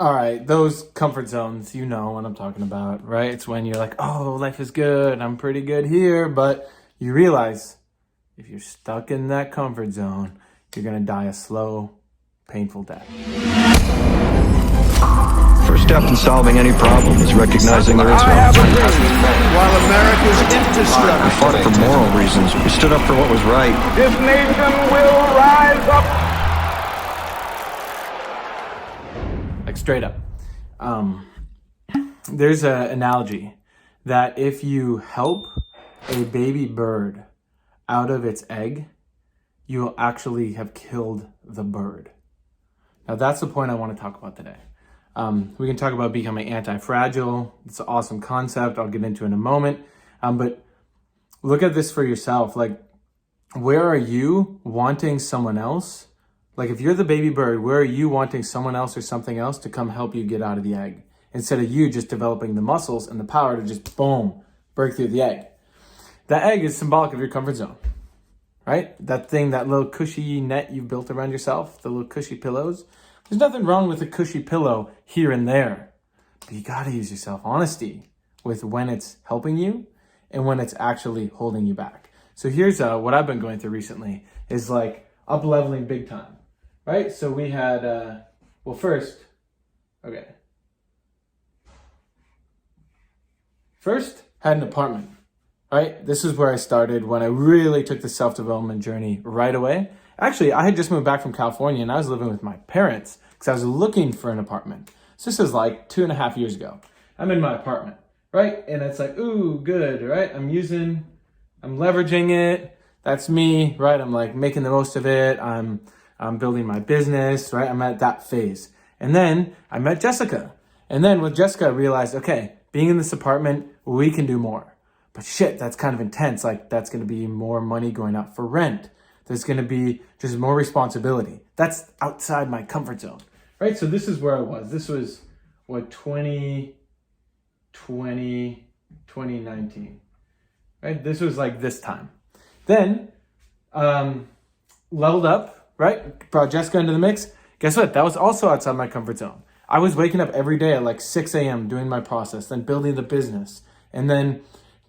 All right, those comfort zones, you know what I'm talking about, right? It's when you're like, oh, life is good, I'm pretty good here, but you realize if you're stuck in that comfort zone, you're gonna die a slow, painful death. First step in solving any problem is recognizing there is one. While America's infrastructure. We fought for moral reasons. We stood up for what was right. This nation will rise up. Like straight up. There's an analogy that if you help a baby bird out of its egg, you will actually have killed the bird. Now that's the point I want to talk about today. We can talk about becoming anti-fragile. It's an awesome concept. I'll get into in a moment. But look at this for yourself. Like, where are you wanting someone else? Like, if you're the baby bird, where are you wanting someone else or something else to come help you get out of the egg? Instead of you just developing the muscles and the power to just, boom, break through the egg. That egg is symbolic of your comfort zone, right? That thing, that little cushy net you've built around yourself, the little cushy pillows. There's nothing wrong with a cushy pillow here and there, but you gotta use your self-honesty with when it's helping you and when it's actually holding you back. So here's what I've been going through recently is like up-leveling big time, right? So we had, First, had an apartment, right? This is where I started when I really took the self-development journey right away. Actually, I had just moved back from California and I was living with my parents because I was looking for an apartment. So this is like 2.5 years ago. I'm in my apartment, right? And it's like, ooh, good, right? I'm leveraging it. That's me, right? I'm like making the most of it. I'm building my business, right? I'm at that phase. And then I met Jessica. And then with Jessica, I realized, okay, being in this apartment, we can do more. But shit, that's kind of intense. Like that's going to be more money going out for rent. There's going to be just more responsibility. That's outside my comfort zone, right? So this is where I was. This was, 2019, right? This was like this time. Then, leveled up, right? Brought Jessica into the mix. Guess what? That was also outside my comfort zone. I was waking up every day at like 6 a.m. doing my process, then building the business, and then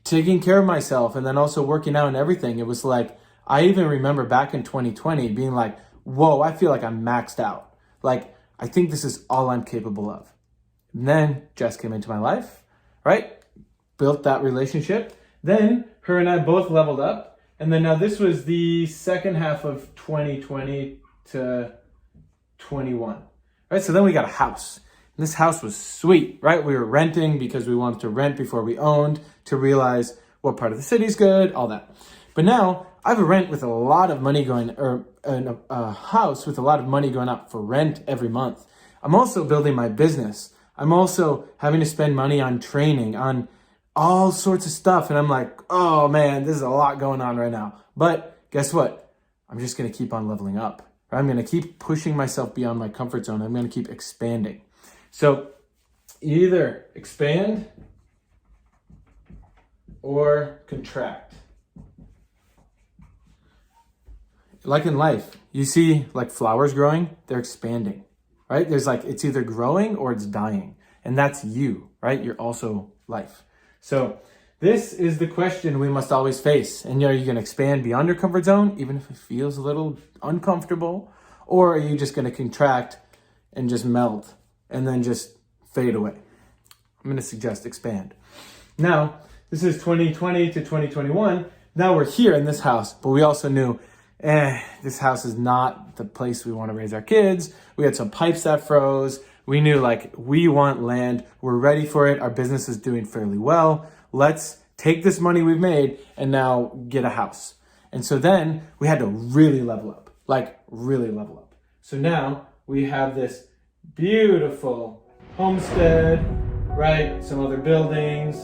taking care of myself, and then also working out and everything. It was like, I even remember back in 2020 being like, whoa, I feel like I'm maxed out. Like, I think this is all I'm capable of. And then Jess came into my life, right? Built that relationship. Then her and I both leveled up. And then now this was the second half of 2020 to 21, right? So then we got a house. And this house was sweet, right? We were renting because we wanted to rent before we owned to realize what part of the city's good, all that. But now I have a rent with a lot of money going, or a house with a lot of money going up for rent every month. I'm also building my business. I'm also having to spend money on training, on all sorts of stuff. And I'm like, oh man, this is a lot going on right now. But guess what? I'm just going to keep on leveling up. I'm going to keep pushing myself beyond my comfort zone. I'm going to keep expanding. So you either expand or contract. Like in life, you see like flowers growing, they're expanding, right? There's like, it's either growing or it's dying. And that's you, right? You're also life. So this is the question we must always face. And are you going to expand beyond your comfort zone, even if it feels a little uncomfortable? Or are you just going to contract and just melt and then just fade away? I'm going to suggest expand. Now, this is 2020 to 2021. Now we're here in this house, but we also knew this house is not the place we want to raise our kids. We had some pipes that froze. We knew like we want land. We're ready for it. Our business is doing fairly well. Let's take this money we've made and now get a house. And so then we had to really level up, like really level up. So now we have this beautiful homestead, right? Some other buildings,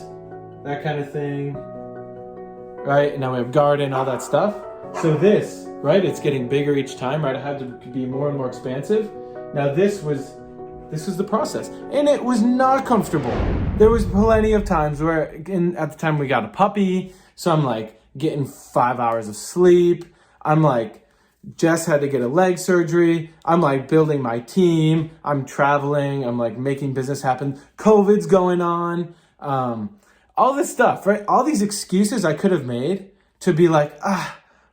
that kind of thing, right? And now we have garden, all that stuff. So this, right, it's getting bigger each time, right? I had to be more and more expansive. Now this was the process, and it was not comfortable. There was plenty of times where, at the time we got a puppy, so I'm like getting 5 hours of sleep. I'm like Jess had to get a leg surgery. I'm like building my team. I'm traveling. I'm like making business happen. COVID's going on. All this stuff, right? All these excuses I could have made to be like,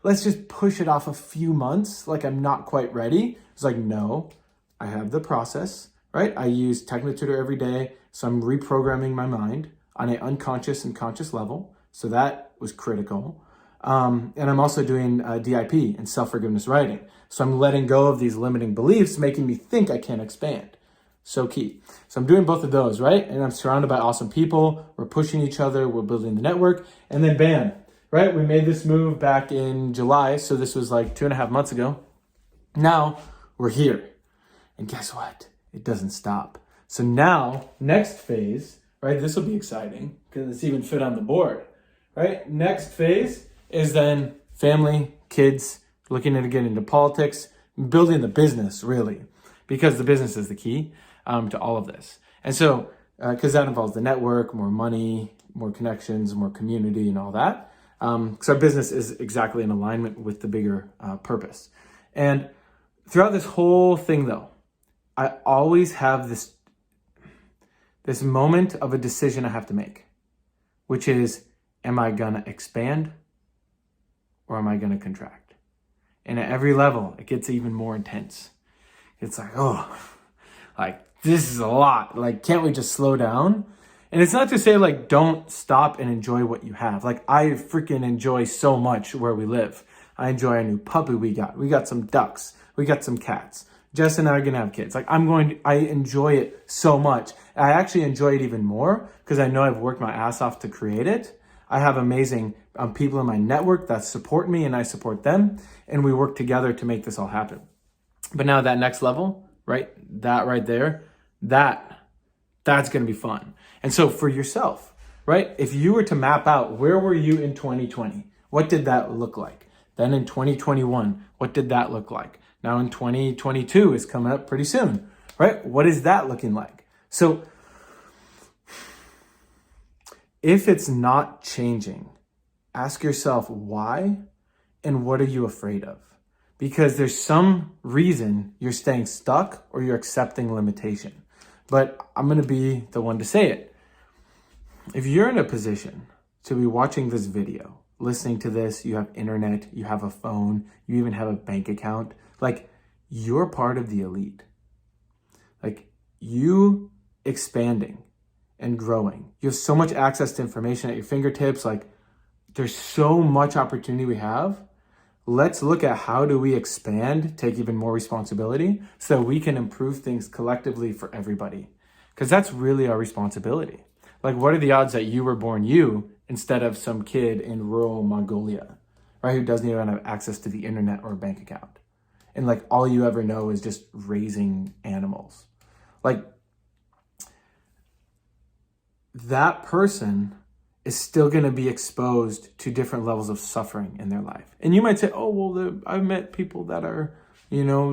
let's just push it off a few months. Like I'm not quite ready. It's like, no, I have the process, right? I use TechnoTutor every day. So I'm reprogramming my mind on an unconscious and conscious level. So that was critical. And I'm also doing DIP and self-forgiveness writing. So I'm letting go of these limiting beliefs, making me think I can't expand. So key. So I'm doing both of those, right? And I'm surrounded by awesome people. We're pushing each other. We're building the network. And then bam, right? We made this move back in July. So this was like 2.5 months ago. Now we're here. And guess what? It doesn't stop. So now, next phase, right? This will be exciting because it's even fit on the board, right? Next phase is then family, kids, looking to get into politics, building the business really, because the business is the key to all of this. And so, because that involves the network, more money, more connections, more community and all that. Because our business is exactly in alignment with the bigger purpose. And throughout this whole thing though, I always have this moment of a decision I have to make, which is, am I gonna expand or am I gonna contract? And at every level, it gets even more intense. It's like, oh, like this is a lot. Like, can't we just slow down? And it's not to say like, don't stop and enjoy what you have. Like I freaking enjoy so much where we live. I enjoy a new puppy we got. We got some ducks. We got some cats. Jess and I are gonna have kids. Like I enjoy it so much. I actually enjoy it even more because I know I've worked my ass off to create it. I have amazing people in my network that support me and I support them. And we work together to make this all happen. But now that next level, right? That right there, that's gonna be fun. And so for yourself, right? If you were to map out where were you in 2020, what did that look like? Then in 2021, what did that look like? Now in 2022 is coming up pretty soon, right? What is that looking like? So if it's not changing, ask yourself why and what are you afraid of? Because there's some reason you're staying stuck or you're accepting limitation. But I'm gonna be the one to say it. If you're in a position to be watching this video, listening to this, you have internet, you have a phone, you even have a bank account, like you're part of the elite. Like you expanding and growing. You have so much access to information at your fingertips. Like there's so much opportunity we have. Let's look at how do we expand, take even more responsibility so we can improve things collectively for everybody. Because that's really our responsibility. Like what are the odds that you were born you instead of some kid in rural Mongolia, right? Who doesn't even have access to the internet or a bank account. And like all you ever know is just raising animals. Like that person is still going to be exposed to different levels of suffering in their life. And you might say, oh, well, I've met people that are,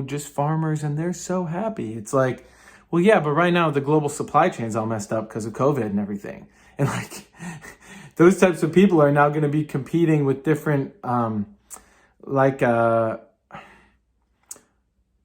just farmers and they're so happy. It's like, well, yeah, but right now the global supply chain's all messed up because of COVID and everything. And like those types of people are now going to be competing with different,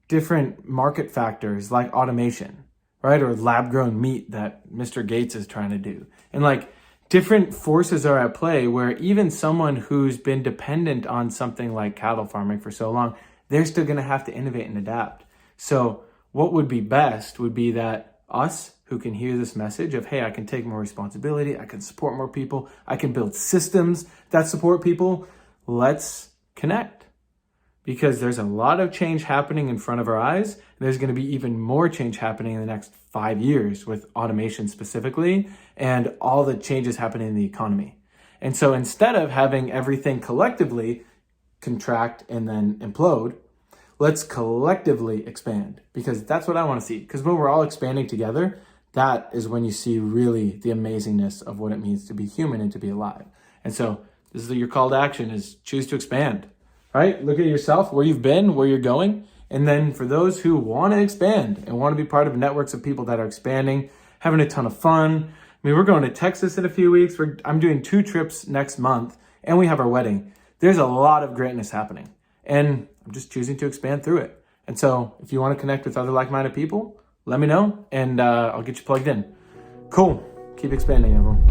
different market factors like automation, right? Or lab grown meat that Mr. Gates is trying to do. And like different forces are at play where even someone who's been dependent on something like cattle farming for so long, they're still going to have to innovate and adapt. So what would be best would be that us who can hear this message of, hey, I can take more responsibility, I can support more people, I can build systems that support people. Let's connect. Because there's a lot of change happening in front of our eyes. And there's going to be even more change happening in the next 5 years with automation specifically and all the changes happening in the economy. And so instead of having everything collectively contract and then implode, let's collectively expand because that's what I want to see. Because when we're all expanding together, that is when you see really the amazingness of what it means to be human and to be alive. And so this is your call to action is choose to expand. Right? Look at yourself, where you've been, where you're going. And then for those who want to expand and want to be part of networks of people that are expanding, having a ton of fun. I mean, we're going to Texas in a few weeks. I'm doing 2 trips next month and we have our wedding. There's a lot of greatness happening. and I'm just choosing to expand through it. And so if you want to connect with other like-minded people, let me know, and I'll get you plugged in. Cool. Keep expanding, everyone.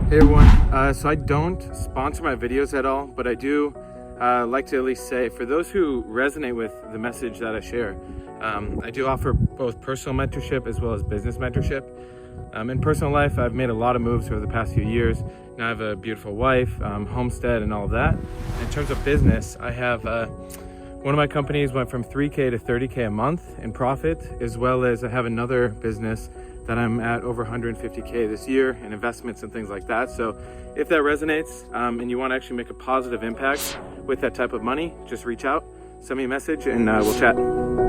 Hey, everyone. So I don't sponsor my videos at all, but I do like to at least say, for those who resonate with the message that I share, I do offer both personal mentorship as well as business mentorship. In personal life, I've made a lot of moves over the past few years. Now I have a beautiful wife, homestead, and all of that. In terms of business, I have one of my companies went from 3K to 30K a month in profit, as well as I have another business that I'm at over 150K this year in investments and things like that. So if that resonates and you want to actually make a positive impact with that type of money, just reach out, send me a message, and we'll chat.